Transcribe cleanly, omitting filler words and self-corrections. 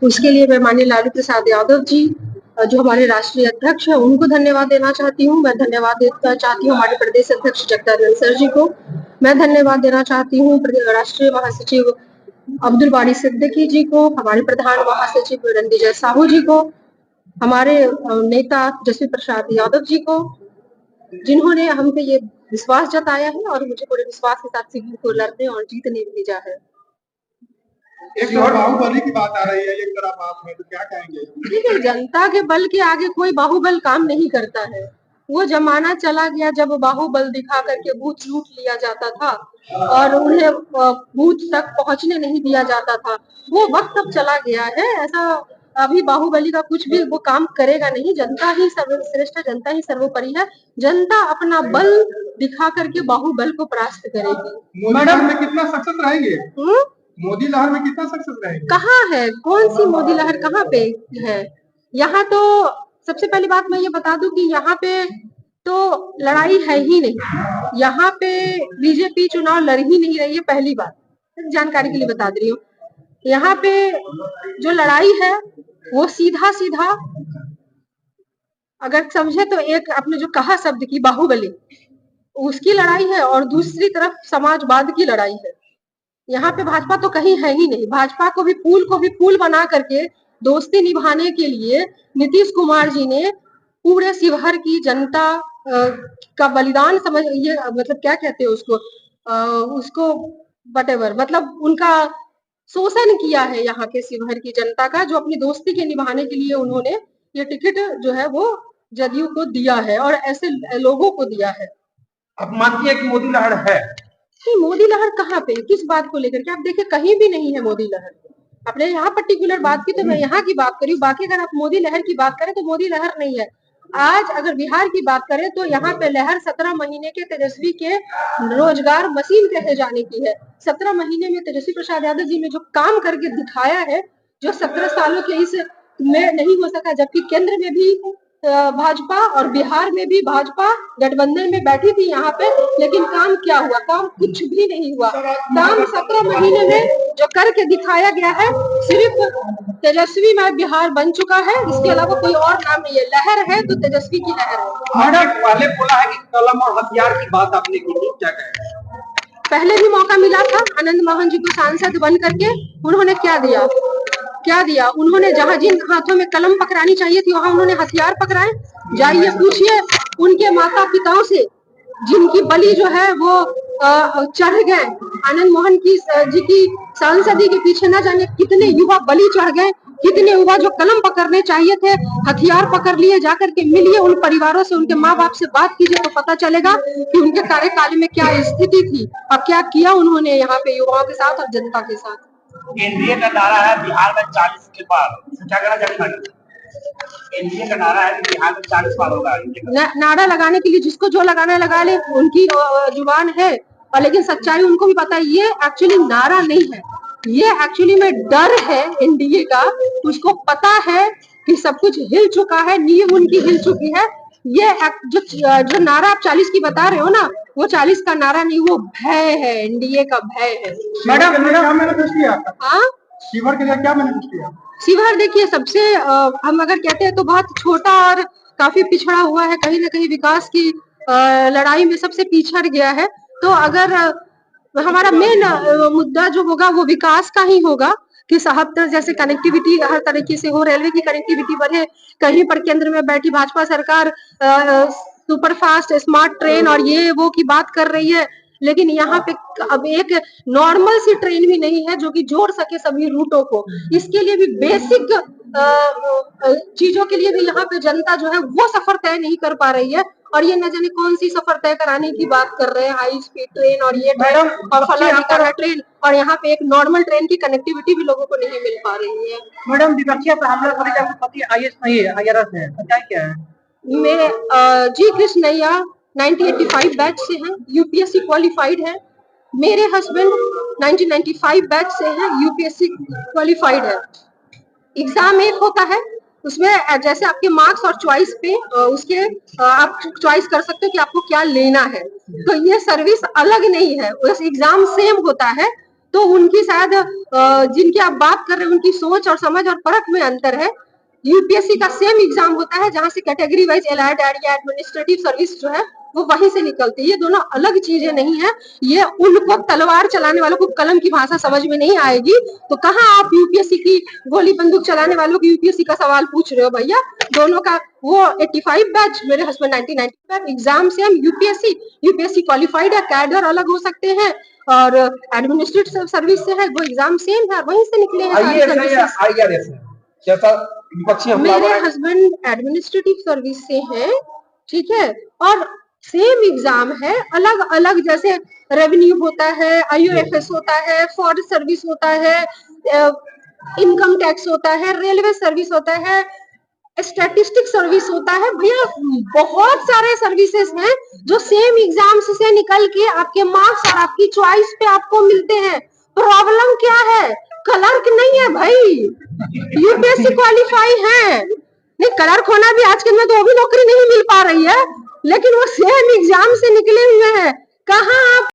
उसके लिए मैं माननीय लालू प्रसाद यादव जी जो हमारे राष्ट्रीय अध्यक्ष है उनको धन्यवाद देना चाहती हूँ। मैं धन्यवाद देना चाहती हूँ हमारे प्रदेश अध्यक्ष जगदानंद सर जी को। मैं धन्यवाद देना चाहती हूँ राष्ट्रीय महासचिव अब्दुल बारी सिद्दीकी जी को, हमारे प्रधान महासचिव रणविजय साहू जी को, हमारे नेता जस्वी प्रसाद यादव जी को, जिन्होंने हम पे ये विश्वास जताया है और मुझे पूरे विश्वास के साथ सीढ़ी को लड़ने और जीतने भेजा है। एक और बाहुबली की बात आ रही है एक तरफ आप में, तो क्या कहेंगे? देखिए, जनता के बल के आगे कोई बाहुबल काम नहीं करता है। वो जमाना चला गया जब बाहुबल दिखा करके बूथ लूट लिया जाता था और उन्हें बूथ तक पहुंचने नहीं दिया जाता था। वो वक्त अब चला गया है। ऐसा अभी बाहुबली का कुछ भी वो काम करेगा नहीं। जनता ही सर्वश्रेष्ठ, जनता ही सर्वोपरि है। जनता अपना बल दिखा करके बाहुबल को परास्त करेगी। मैडम में कितना सक्सेस रहेंगे? मोदी लहर में कितना सक्सेस रहेंगे? कहाँ है? कौन सी मोदी लहर कहाँ पे है? यहाँ तो सबसे पहली बात मैं ये बता दूं कि यहाँ पे तो लड़ाई है ही नहीं। यहाँ पे बीजेपी चुनाव लड़ ही नहीं रही है। पहली बात जानकारी के लिए बता दे रही हूँ। यहाँ पे जो लड़ाई है वो सीधा सीधा अगर समझे तो एक आपने जो कहा शब्द की बाहुबली, उसकी लड़ाई है और दूसरी तरफ समाजवाद की लड़ाई है। यहाँ पे भाजपा तो कहीं है ही नहीं। भाजपा को भी पुल बना करके दोस्ती निभाने के लिए नीतीश कुमार जी ने पूरे शिवहर की जनता का बलिदान समझ ये मतलब क्या कहते हैं उसको वटेवर मतलब उनका शोषण किया है यहाँ के शिवहर की जनता का, जो अपनी दोस्ती के निभाने के लिए उन्होंने ये टिकट जो है वो जदयू को दिया है और ऐसे लोगों को दिया है। अब मानती है कि मोदी लहर है? मोदी लहर कहाँ पे, किस बात को लेकर के? आप देखिए कहीं भी नहीं है मोदी लहर। आपने यहाँ पर्टिकुलर बात की तो मैं यहाँ की बात करी, बाकी अगर आप मोदी लहर की बात करें तो मोदी लहर नहीं है। आज अगर बिहार की बात करें तो यहाँ पे लहर 17 महीने के तेजस्वी के रोजगार मशीन कहे जाने की है। 17 महीने में तेजस्वी प्रसाद यादव जी ने जो काम करके दिखाया है, जो 17 सालों के इस में नहीं हो सका, जबकि केंद्र में भी भाजपा और बिहार में भी भाजपा गठबंधन में बैठी थी यहाँ पे, लेकिन काम क्या हुआ? काम कुछ भी नहीं हुआ। काम 17 महीने में जो करके दिखाया गया है, सिर्फ तेजस्वी में बिहार बन चुका है, इसके अलावा कोई और नाम नहीं है। लहर है तो तेजस्वी की लहर है। मैडम पहले बोला है कि कलम और हथियार की बात आपने की थी, क्या कहें? पहले भी मौका मिला था आनंद मोहन जी को सांसद बन करके, उन्होंने क्या दिया? क्या दिया? उन्होंने जहां जिन हाथों में कलम पकड़ानी चाहिए थी वहां उन्होंने हथियार पकड़ाए। जाइए पूछिए उनके माता पिताओं से, जिनकी बलि जो है वो चढ़ गए। आनंद मोहन जी की सांसदी के पीछे न जाने कितने युवा बलि चढ़ गए, कितने युवा जो कलम पकड़ने चाहिए थे हथियार पकड़ लिए। जाकर के मिलिए उन परिवारों से, उनके माँ बाप से बात कीजिए तो पता चलेगा कि उनके कार्यकाल में क्या स्थिति थी और क्या किया उन्होंने यहाँ पे युवाओं के साथ और जनता के साथ। एनडीए का नारा है बिहार में 40 के पार, क्या कहना चाहते हैं? एनडीए का नारा है कि बिहार में 40 पार होगा। नारा लगाने के लिए जिसको जो लगाना लगा ले, उनकी जुबान है, और लेकिन सच्चाई उनको भी पता है ये एक्चुअली नारा नहीं है, ये एक्चुअली में डर है एनडीए का। उसको पता है कि सब कुछ हिल चुका है, नींव उनकी हिल चुकी है। ये जो नारा आप 40 की बता रहे हो ना, वो 40 का नारा नहीं, वो भय है, एनडीए का भय है। मैडम क्या मैनिफेस्ट किया? हाँ, शिवहर के लिए क्या मैनिफेस्ट किया? शिवहर देखिए सबसे हम अगर कहते हैं तो बहुत छोटा और काफी पिछड़ा हुआ है, कहीं ना कहीं विकास की लड़ाई में सबसे पिछड़ गया है। तो अगर हमारा मेन मुद्दा जो होगा वो विकास का ही होगा कि साहब जैसे कनेक्टिविटी हर तरीके से हो, रेलवे की कनेक्टिविटी बढ़े। कहीं पर केंद्र में बैठी भाजपा सरकार सुपर फास्ट स्मार्ट ट्रेन और ये वो की बात कर रही है, लेकिन यहाँ पे अब एक नॉर्मल सी ट्रेन भी नहीं है जो कि जोड़ सके सभी रूटों को। इसके लिए भी बेसिक चीजों के लिए भी यहाँ पे जनता जो है वो सफर तय नहीं कर पा रही है, और ये न जाने कौन सी सफर तय कराने की बात कर रहे हैं, हाई स्पीड ट्रेन और ये ट्रेन और फलाना ट्रेन, और यहाँ पे एक नॉर्मल ट्रेन की कनेक्टिविटी भी लोगों को नहीं मिल पा रही है। मैडम विपक्षी पर हमला कर पति आईएएस नहीं है, आईआरएस है, सच्चाई क्या है? मेरे जी कृष्णैया 1985 बैच से हैं, यूपीएससी क्वालिफाइड है। मेरे हस्बैंड 1995 बैच से हैं, यूपीएससी क्वालिफाइड है। एग्जाम एक होता है, उसमें जैसे आपके मार्क्स और चॉइस पे उसके आप चॉइस कर सकते हो कि आपको क्या लेना है। तो ये सर्विस अलग नहीं है, बस एग्जाम सेम होता है। तो उनकी शायद जिनकी आप बात कर रहे हैं उनकी सोच और समझ और परख में अंतर है। यूपीएससी का सेम एग्जाम होता है जहां से कैटेगरी वाइज एलाइड या एडमिनिस्ट्रेटिव सर्विस जो है वो वहीं से निकलती है। ये दोनों अलग चीजें नहीं है। ये उनको तलवार चलाने वालों को कलम की भाषा समझ में नहीं आएगी, तो कहाँ आप यूपीएससी की गोली बंदूक चलाने वालों की यूपीएससी का सवाल पूछ रहे हो भैया। दोनों का वो 85 बैच, मेरे हस्बैंड 1995 एग्जाम से हम यूपीएससी क्वालिफाइड है, कैडर अलग हो सकते हैं और एडमिनिस्ट्रेटिव सर्विस से है, वो एग्जाम सेम है, वहीं से निकले हैं सारी सर्विसेज। जैसा विपक्षी मेरे हस्बैंड एडमिनिस्ट्रेटिव सर्विस से हैं, ठीक है, और सेम एग्जाम है, अलग अलग जैसे रेवेन्यू होता है, आईयूएफएस होता है, फॉरेस्ट सर्विस होता है, इनकम टैक्स होता है, रेलवे सर्विस होता है, स्टैटिस्टिक सर्विस होता है। भैया बहुत सारे सर्विसेज हैं जो सेम एग्जाम से निकल के आपके मार्क्स और आपकी चॉइस पे आपको मिलते हैं। प्रॉब्लम क्या है? क्लर्क नहीं है भाई, यूपीएससी क्वालिफाई है। नहीं, क्लर्क होना भी आजकल में तो वो भी नौकरी नहीं मिल पा रही है, लेकिन वो सेम एग्जाम से निकले हुए हैं। कहाँ आप